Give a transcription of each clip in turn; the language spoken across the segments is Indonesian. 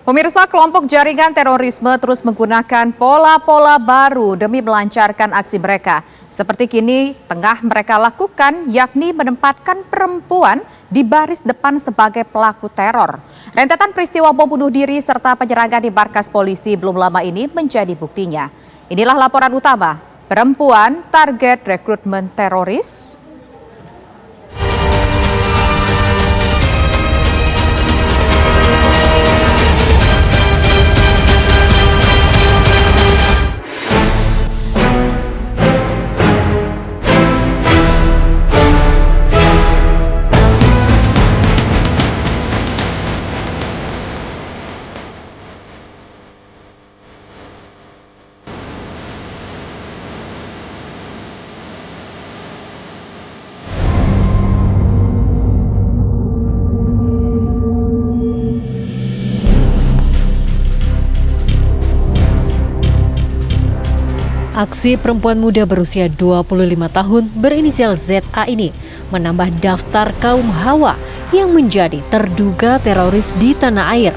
Pemirsa, kelompok jaringan terorisme terus menggunakan pola-pola baru demi melancarkan aksi mereka. Seperti kini tengah mereka lakukan, yakni menempatkan perempuan di baris depan sebagai pelaku teror. Rentetan peristiwa bom bunuh diri serta penyerangan di markas polisi belum lama ini menjadi buktinya. Inilah laporan utama, perempuan target rekrutmen teroris. Aksi perempuan muda berusia 25 tahun berinisial ZA ini menambah daftar kaum hawa yang menjadi terduga teroris di tanah air.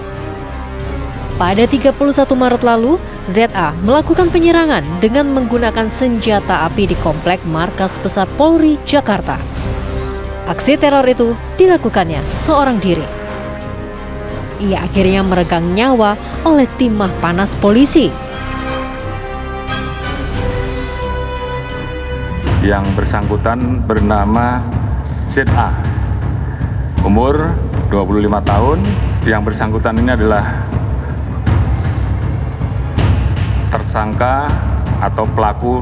Pada 31 Maret lalu, ZA melakukan penyerangan dengan menggunakan senjata api di komplek Markas Besar Polri, Jakarta. Aksi teror itu dilakukannya seorang diri. Ia akhirnya meregang nyawa oleh timah panas polisi. Yang bersangkutan bernama ZA, umur 25 tahun. Yang bersangkutan ini adalah tersangka atau pelaku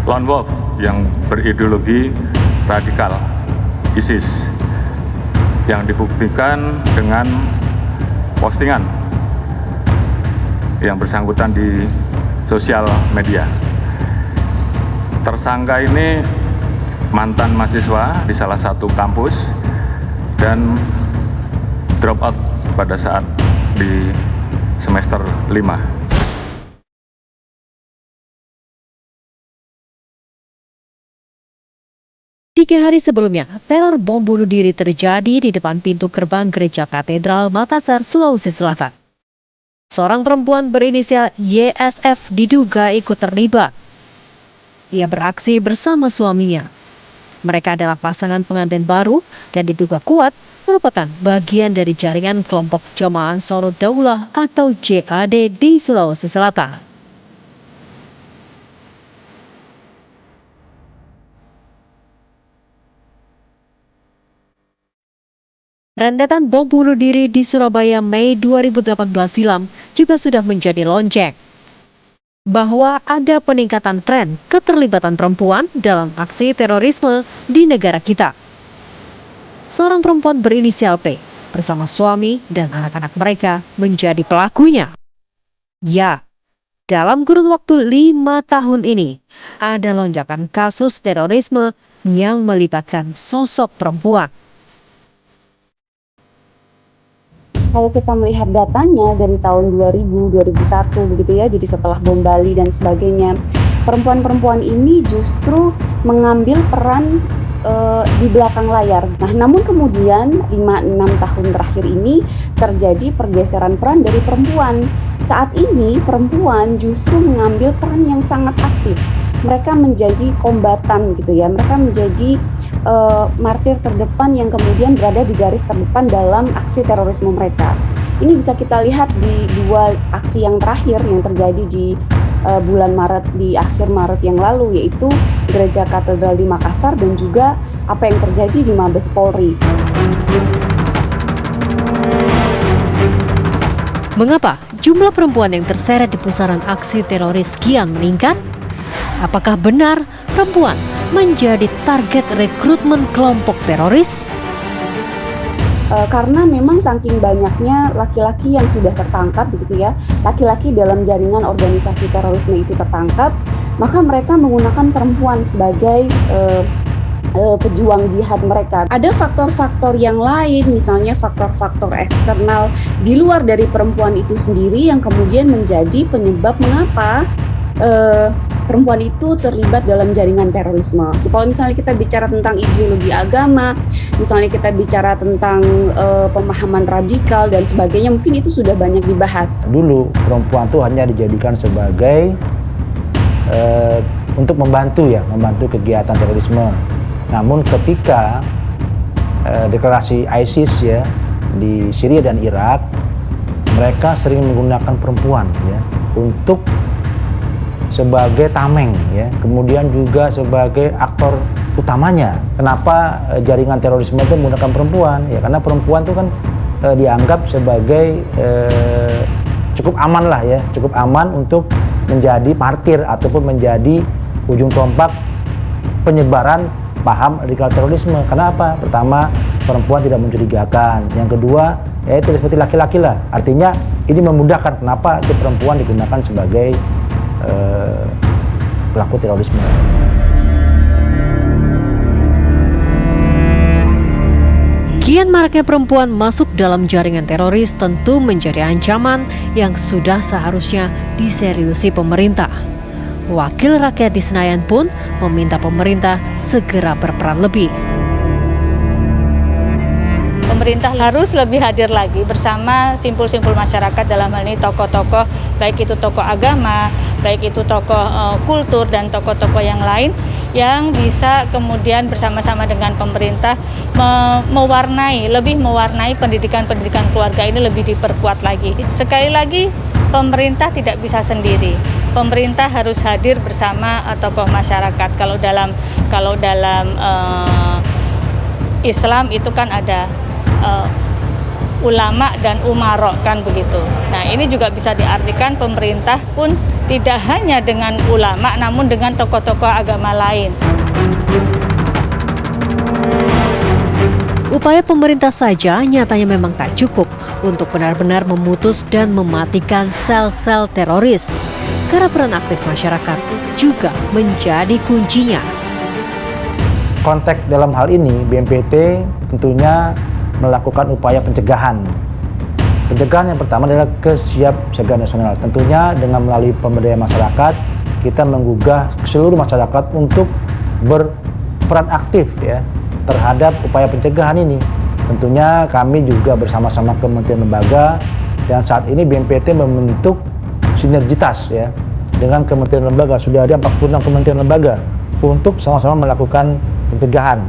lone wolf yang berideologi radikal ISIS, yang dibuktikan dengan postingan yang bersangkutan di sosial media. Tersangka ini mantan mahasiswa di salah satu kampus dan drop out pada saat di semester 5. Tiga hari sebelumnya, teror bom bunuh diri terjadi di depan pintu gerbang Gereja Katedral Makassar, Sulawesi Selatan. Seorang perempuan berinisial YSF diduga ikut terlibat. Ia beraksi bersama suaminya. Mereka adalah pasangan pengantin baru dan diduga kuat merupakan bagian dari jaringan kelompok Jamaah Ansarud Daulah atau JAD di Sulawesi Selatan. Rentetan bom bunuh diri di Surabaya Mei 2018 silam juga sudah menjadi lonceng bahwa ada peningkatan tren keterlibatan perempuan dalam aksi terorisme di negara kita. Seorang perempuan berinisial P bersama suami dan anak-anak mereka menjadi pelakunya. Ya, dalam kurun waktu 5 tahun ini, ada lonjakan kasus terorisme yang melibatkan sosok perempuan. Kalau kita melihat datanya dari tahun 2000, 2001 begitu ya, jadi setelah bom Bali dan sebagainya, perempuan-perempuan ini justru mengambil peran di belakang layar. Nah, namun kemudian 5-6 tahun terakhir ini terjadi pergeseran peran dari perempuan. Saat ini perempuan justru mengambil peran yang sangat aktif. Mereka menjadi kombatan gitu ya, mereka menjadi martir terdepan yang kemudian berada di garis terdepan dalam aksi terorisme mereka. Ini bisa kita lihat di dua aksi yang terakhir yang terjadi di bulan Maret, di akhir Maret yang lalu, yaitu Gereja Katedral di Makassar dan juga apa yang terjadi di Mabes Polri. Mengapa jumlah perempuan yang terseret di pusaran aksi teroris kian meningkat? Apakah benar perempuan menjadi target rekrutmen kelompok teroris? Karena memang saking banyaknya laki-laki yang sudah tertangkap begitu ya, laki-laki dalam jaringan organisasi terorisme itu tertangkap, maka mereka menggunakan perempuan sebagai pejuang jihad mereka. Ada faktor-faktor yang lain, misalnya faktor-faktor eksternal di luar dari perempuan itu sendiri yang kemudian menjadi penyebab mengapa perempuan itu terlibat dalam jaringan terorisme. Kalau misalnya kita bicara tentang ideologi agama, misalnya kita bicara tentang pemahaman radikal dan sebagainya, mungkin itu sudah banyak dibahas. Dulu perempuan itu hanya dijadikan sebagai untuk membantu kegiatan terorisme. Namun ketika deklarasi ISIS ya di Syria dan Irak, mereka sering menggunakan perempuan ya untuk sebagai tameng ya, kemudian juga sebagai aktor utamanya. Kenapa jaringan terorisme itu menggunakan perempuan? Ya karena perempuan itu kan dianggap sebagai cukup aman lah ya, cukup aman untuk menjadi martir ataupun menjadi ujung tombak penyebaran paham radikal terorisme. Kenapa? Pertama, perempuan tidak mencurigakan. Yang kedua, ya itu seperti laki-laki lah. Artinya ini memudahkan kenapa itu perempuan digunakan sebagai pelaku terorisme. Kian maraknya perempuan masuk dalam jaringan teroris tentu menjadi ancaman yang sudah seharusnya diseriusi pemerintah. Wakil rakyat di Senayan pun meminta pemerintah segera berperan lebih. Pemerintah harus lebih hadir lagi bersama simpul-simpul masyarakat, dalam hal ini tokoh-tokoh, baik itu tokoh agama, baik itu tokoh kultur dan tokoh-tokoh yang lain, yang bisa kemudian bersama-sama dengan pemerintah lebih mewarnai pendidikan keluarga ini lebih diperkuat lagi. Sekali lagi, pemerintah tidak bisa sendiri. Pemerintah harus hadir bersama tokoh masyarakat. Kalau dalam Islam itu kan ada ulama dan umaro kan begitu. Nah ini juga bisa diartikan pemerintah pun tidak hanya dengan ulama namun dengan tokoh-tokoh agama lain. Upaya pemerintah saja nyatanya memang tak cukup untuk benar-benar memutus dan mematikan sel-sel teroris. Karena peran aktif masyarakat juga menjadi kuncinya. Konteks dalam hal ini BNPT tentunya melakukan upaya pencegahan. Pencegahan yang pertama adalah kesiapsiagaan nasional. Tentunya dengan melalui pemberdayaan masyarakat, kita menggugah seluruh masyarakat untuk berperan aktif ya terhadap upaya pencegahan ini. Tentunya kami juga bersama-sama kementerian lembaga, dan saat ini BNPT membentuk sinergitas ya dengan kementerian lembaga. Sudah ada 46 kementerian lembaga untuk sama-sama melakukan pencegahan.